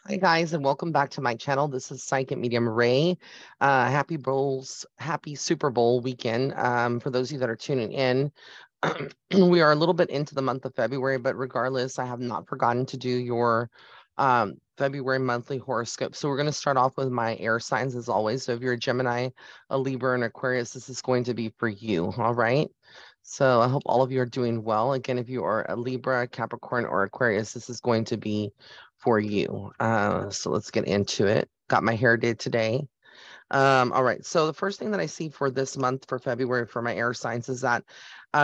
Hi guys, and welcome back to my channel. This is Psychic Medium Ray. Happy Super Bowl weekend. For those of you that are tuning in, we are a little bit into the month of February, but regardless, I have not forgotten to do your February monthly horoscope. So we're going to start off with my air signs as always. So if you're a Gemini, a Libra, and Aquarius, this is going to be for you. All right. So I hope all of you are doing well. Again, if you are a Libra, Capricorn, or Aquarius, this is going to be for you. So let's get into it. Got my hair did today. All right. So the first thing that I see for this month for February for my air signs is that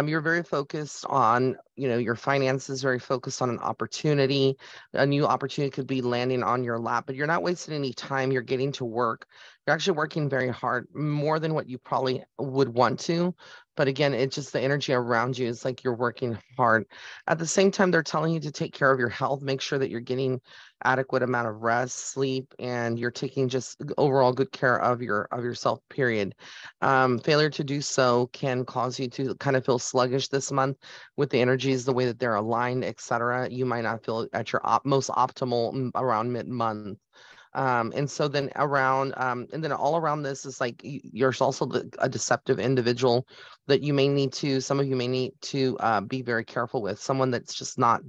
you're very focused on, your finances, very focused on an opportunity. A new opportunity could be landing on your lap, but you're not wasting any time. You're getting to work. You're actually working very hard, more than what you probably would want to. But again, it's just the energy around you. It's like you're working hard. At the same time, they're telling you to take care of your health, make sure that you're getting adequate amount of rest, sleep, and you're taking just overall good care of yourself, period. Failure to do so can cause you to kind of feel sluggish this month with the energies, the way that they're aligned, etc. You might not feel at your most optimal around mid-month. And then all around this is like you're also a deceptive individual that some of you may need to be very careful with, someone that's just not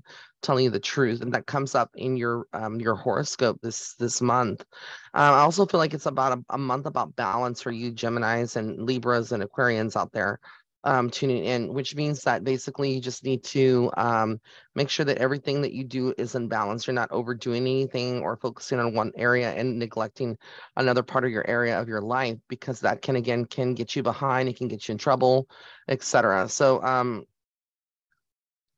telling you the truth, and that comes up in your horoscope this month. I also feel like it's about a month about balance for you Geminis and Libras and Aquarians out there tuning in, which means that basically you just need to make sure that everything that you do is in balance. You're not overdoing anything or focusing on one area and neglecting another part of your area of your life, because that can get you behind, it can get you in trouble, etc. So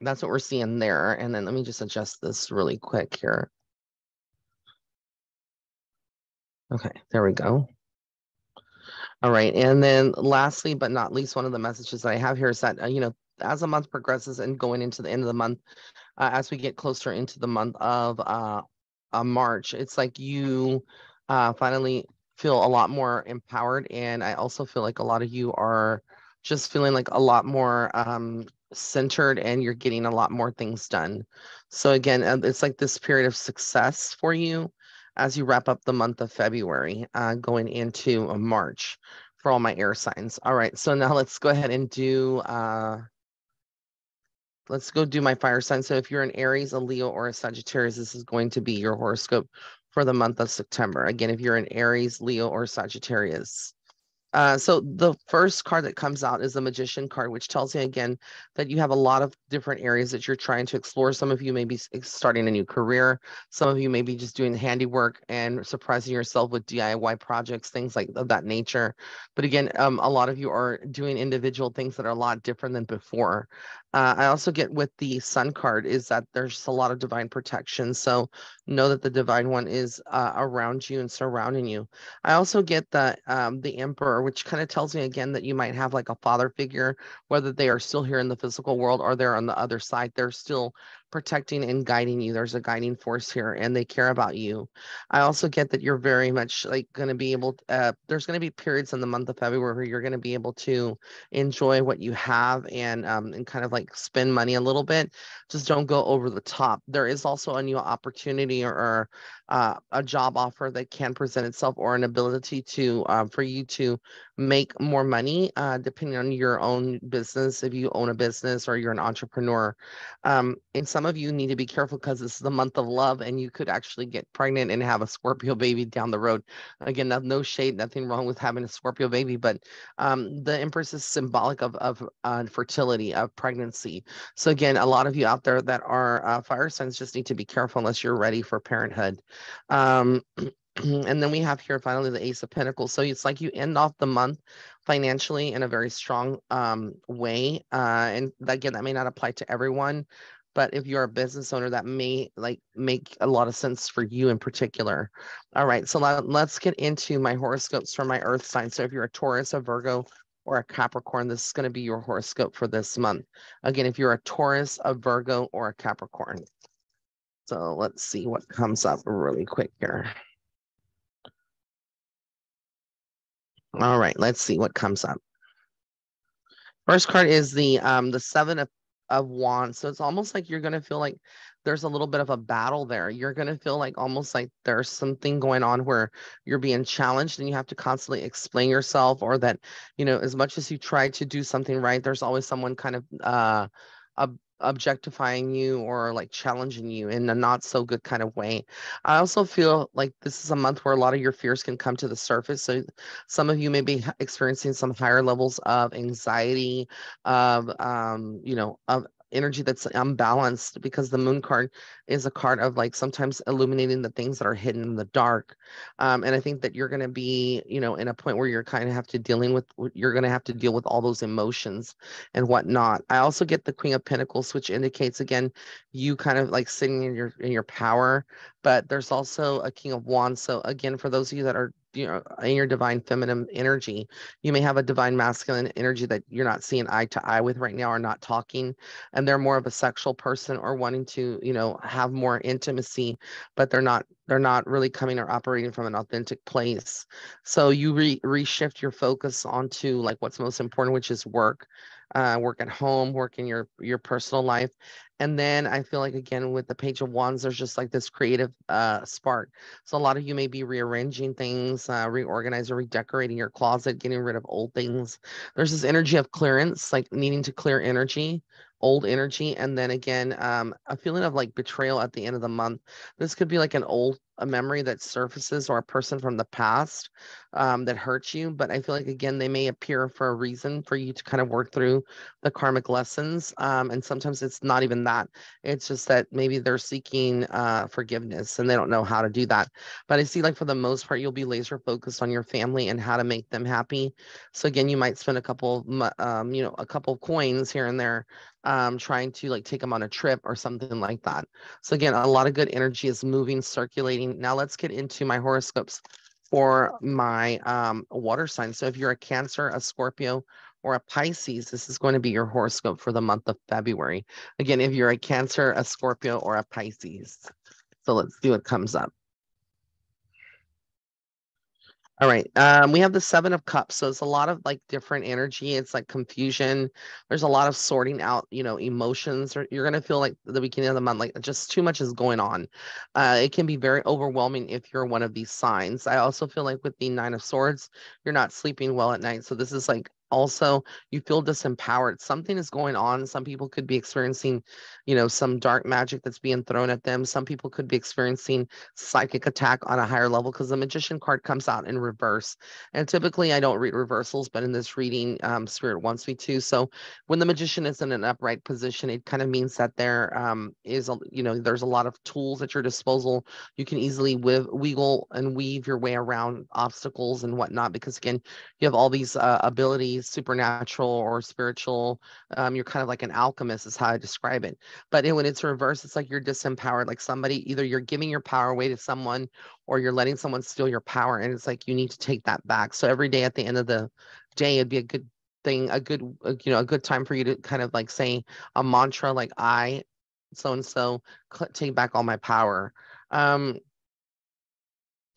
that's what we're seeing there. And then let me just adjust this really quick here. Okay, there we go. All right. And then lastly, but not least, one of the messages that I have here is that, as the month progresses and going into the end of the month, as we get closer into the month of March, it's like you finally feel a lot more empowered. And I also feel like a lot of you are just feeling like a lot more centered, and you're getting a lot more things done. So again, it's like this period of success for you as you wrap up the month of February, going into March for all my air signs. All right, so now let's go ahead and let's go do my fire sign. So if you're an Aries, a Leo, or a Sagittarius, this is going to be your horoscope for the month of September. Again, if you're an Aries, Leo, or Sagittarius. So the first card that comes out is the Magician card, which tells you again that you have a lot of different areas that you're trying to explore. Some of you may be starting a new career. Some of you may be just doing handiwork and surprising yourself with DIY projects, things like of that nature. But again, a lot of you are doing individual things that are a lot different than before. I also get with the Sun card is that there's a lot of divine protection. So know that the divine one is around you and surrounding you. I also get the Emperor, which kind of tells me again that you might have like a father figure, whether they are still here in the physical world or they're on the other side. They're still protecting and guiding you. There's a guiding force here, and they care about you. I also get that you're very much like going to be able. There's going to be periods in the month of February where you're going to be able to enjoy what you have, and kind of like spend money a little bit. Just don't go over the top. There is also a new opportunity or a job offer that can present itself, or an ability to for you to make more money, depending on your own business, if you own a business or you're an entrepreneur. And some of you need to be careful because this is the month of love, and you could actually get pregnant and have a Scorpio baby down the road. Again, no shade, nothing wrong with having a Scorpio baby, but the Empress is symbolic of fertility, of pregnancy. So again, a lot of you out there that are fire signs just need to be careful unless you're ready for parenthood. Um, and then we have here finally the Ace of Pentacles. So it's like you end off the month financially in a very strong way. And again, that may not apply to everyone, but if you're a business owner, that may like make a lot of sense for you in particular. All right, so let's get into my horoscopes for my earth sign. So if you're a Taurus, a Virgo, or a Capricorn, this is going to be your horoscope for this month. Again, if you're a Taurus, a Virgo, or a Capricorn. So let's see what comes up really quick here. All right, let's see what comes up. First card is the Seven of Wands. So it's almost like you're gonna feel like there's a little bit of a battle there. You're going to feel like almost like there's something going on where you're being challenged and you have to constantly explain yourself, or that, as much as you try to do something right, there's always someone kind of objectifying you or like challenging you in a not so good kind of way. I also feel like this is a month where a lot of your fears can come to the surface. So some of you may be experiencing some higher levels of anxiety, of of energy that's unbalanced, because the moon card is a card of like sometimes illuminating the things that are hidden in the dark. And I think that you're going to be, in a point where you're kind of you're going to have to deal with all those emotions and whatnot. I also get the Queen of Pentacles, which indicates again you kind of like sitting in your power, but there's also a King of Wands. So again, for those of you that are in your divine feminine energy, you may have a divine masculine energy that you're not seeing eye to eye with right now, or not talking, and they're more of a sexual person or wanting to have more intimacy, but they're not really coming or operating from an authentic place. So you reshift your focus onto like what's most important, which is work, work at home, work in your personal life. And then I feel like, again, with the Page of Wands, there's just like this creative spark. So a lot of you may be rearranging things, reorganizing, redecorating your closet, getting rid of old things. There's this energy of clearance, like needing to clear energy, old energy. And then again, a feeling of like betrayal at the end of the month. This could be like a memory that surfaces, or a person from the past that hurts you. But I feel like, again, they may appear for a reason for you to kind of work through the karmic lessons. And sometimes it's not even that. It's just that maybe they're seeking forgiveness and they don't know how to do that. But I see, like, for the most part, you'll be laser focused on your family and how to make them happy. So again, you might spend a couple of coins here and there, trying to like take them on a trip or something like that. So again, a lot of good energy is moving, circulating. Now let's get into my horoscopes for my water sign. So if you're a Cancer, a Scorpio, or a Pisces, this is going to be your horoscope for the month of February. Again, if you're a Cancer, a Scorpio, or a Pisces. So let's see what comes up. All right. We have the Seven of Cups. So it's a lot of like different energy. It's like confusion. There's a lot of sorting out, emotions. Or you're gonna feel like the beginning of the month, like just too much is going on. It can be very overwhelming if you're one of these signs. I also feel like with the Nine of Swords, you're not sleeping well at night. So this is like also you feel disempowered. Something is going on. Some people could be experiencing, some dark magic that's being thrown at them. Some people could be experiencing psychic attack on a higher level, because the Magician card comes out in reverse. And typically I don't read reversals, but in this reading, Spirit wants me to. So when the Magician is in an upright position, it kind of means that there there's a lot of tools at your disposal. You can easily wiggle and weave your way around obstacles and whatnot, because again, you have all these abilities, supernatural or spiritual. You're kind of like an alchemist is how I describe it. But when it's reversed, it's like you're disempowered. Like somebody, either you're giving your power away to someone, or you're letting someone steal your power. And it's like you need to take that back. So every day at the end of the day, it'd be a good thing, a good time for you to kind of like say a mantra like, I so and so take back all my power. Um,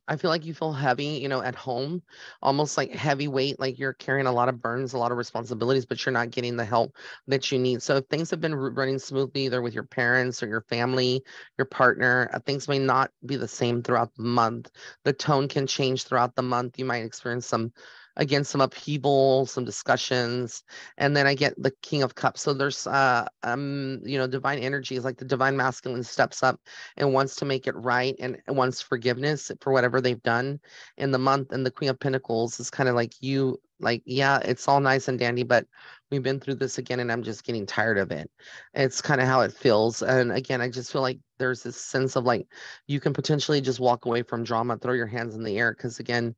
I feel like you feel heavy, at home, almost like heavy weight, like you're carrying a lot of burdens, a lot of responsibilities, but you're not getting the help that you need. So if things have been running smoothly, either with your parents or your family, your partner, things may not be the same throughout the month. The tone can change throughout the month. You might experience some upheaval, some discussions. And then I get the King of Cups. So there's divine energy is like the divine masculine steps up and wants to make it right, and wants forgiveness for whatever they've done in the month. And the Queen of Pentacles is kind of like you, like, yeah, it's all nice and dandy, but we've been through this again and I'm just getting tired of it. It's kind of how it feels. And again, I just feel like there's this sense of like you can potentially just walk away from drama, throw your hands in the air, because again,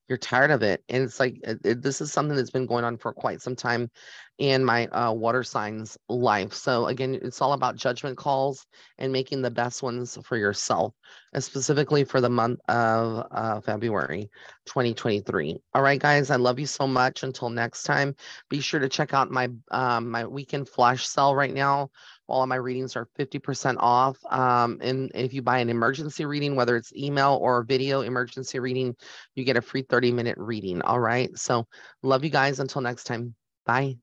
you're tired of it. And it's like this is something that's been going on for quite some time in my water signs life. So again, it's all about judgment calls and making the best ones for yourself, and specifically for the month of February 2023. All right, guys, I love you so much. Until next time, be sure to check out my weekend flash sale right now. All of my readings are 50% off. And if you buy an emergency reading, whether it's email or video emergency reading, you get a free 30-minute reading. All right. So love you guys. Until next time. Bye.